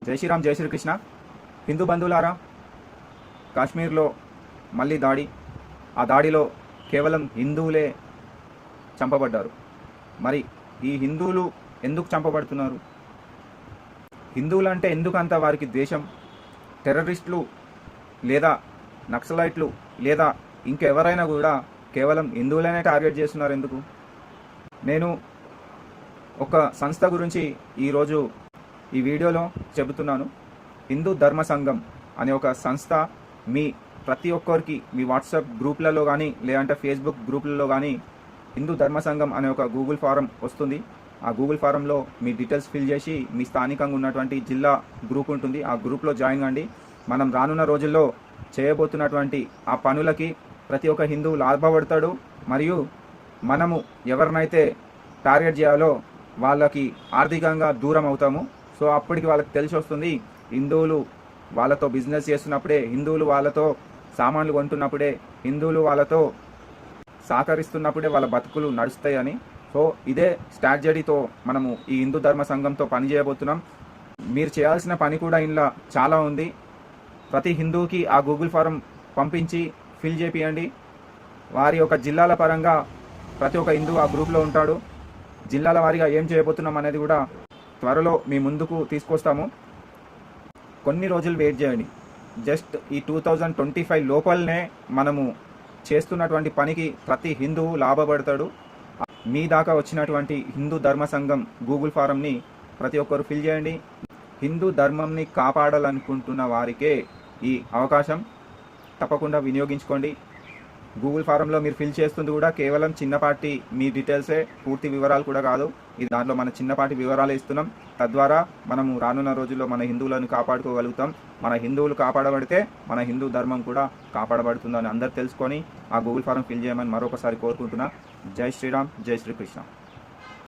జై శ్రీరామ్, జై శ్రీకృష్ణ. హిందూ బంధువులారా, కాశ్మీర్లో మళ్ళీ దాడి. ఆ దాడిలో కేవలం హిందువులే చంపబడ్డారు. మరి ఈ హిందువులు ఎందుకు చంపబడుతున్నారు? హిందువులు అంటే ఎందుకంత వారికి ద్వేషం? టెర్రరిస్టులు లేదా నక్సలైట్లు లేదా ఇంకెవరైనా కూడా కేవలం హిందువులనే టార్గెట్ చేస్తున్నారు ఎందుకు? నేను ఒక సంస్థ గురించి ఈరోజు ఈ వీడియోలో చెబుతున్నాను. హిందూ ధర్మ సంఘం అనే ఒక సంస్థ మీ ప్రతి ఒక్కరికి మీ వాట్సాప్ గ్రూప్లలో కానీ లేదంటే ఫేస్బుక్ గ్రూపులలో కానీ హిందూ ధర్మ సంఘం అనే ఒక గూగుల్ ఫారం వస్తుంది. ఆ గూగుల్ ఫారంలో మీ డీటెయిల్స్ ఫిల్ చేసి మీ స్థానికంగా ఉన్నటువంటి జిల్లా గ్రూప్ ఉంటుంది, ఆ గ్రూప్లో జాయిన్ కండి. మనం రానున్న రోజుల్లో చేయబోతున్నటువంటి ఆ పనులకి ప్రతి ఒక్క హిందువు లాభపడతాడు. మరియు మనము ఎవరినైతే టార్గెట్ చేయాలో వాళ్ళకి ఆర్థికంగా దూరం అవుతాము. సో అప్పటికి వాళ్ళకి తెలిసి వస్తుంది, హిందువులు వాళ్ళతో బిజినెస్ చేస్తున్నప్పుడే, హిందువులు వాళ్ళతో సామాన్లు కొంటున్నప్పుడే, హిందువులు వాళ్ళతో సహకరిస్తున్నప్పుడే వాళ్ళ బతుకులు నడుస్తాయని. సో ఇదే స్ట్రాటజీతో మనము ఈ హిందూ ధర్మ సంఘంతో పని చేయబోతున్నాం. మీరు చేయాల్సిన పని కూడా ఇందులో చాలా ఉంది. ప్రతి హిందువుకి ఆ గూగుల్ ఫారం పంపించి ఫిల్ చేపియండి. వారి యొక్క జిల్లాల పరంగా ప్రతి ఒక్క హిందువు ఆ గ్రూప్లో ఉంటాడు. జిల్లాల వారీగా ఏం చేయబోతున్నాం అనేది కూడా త్వరలో మీ ముందుకు తీసుకొస్తాము. కొన్ని రోజులు వెయిట్ చేయండి. జస్ట్ ఈ 2025 లోపలనే మనము చేస్తున్నటువంటి పనికి ప్రతి హిందువు లాభపడతాడు. మీ దాకా వచ్చినటువంటి హిందూ ధర్మ సంఘం గూగుల్ ఫారంని ప్రతి ఒక్కరు ఫిల్ చేయండి. హిందూ ధర్మంని కాపాడాలనుకుంటున్న వారికే ఈ అవకాశం, తప్పకుండా వినియోగించుకోండి. గూగుల్ ఫారంలో మీరు ఫిల్ చేస్తుంది కూడా కేవలం చిన్నపాటి మీ డీటెయిల్సే, పూర్తి వివరాలు కూడా కాదు. ఇది దాంట్లో మన చిన్నపాటి వివరాలు ఇస్తున్నాం. తద్వారా మనము రానున్న రోజుల్లో మన హిందువులను కాపాడుకోగలుగుతాం. మన హిందువులు కాపాడబడితే మన హిందూ ధర్మం కూడా కాపాడబడుతుందని అందరూ తెలుసుకొని ఆ గూగుల్ ఫారం ఫిల్ చేయమని మరొకసారి కోరుకుంటున్నా. జై శ్రీరామ్, జై శ్రీకృష్ణ.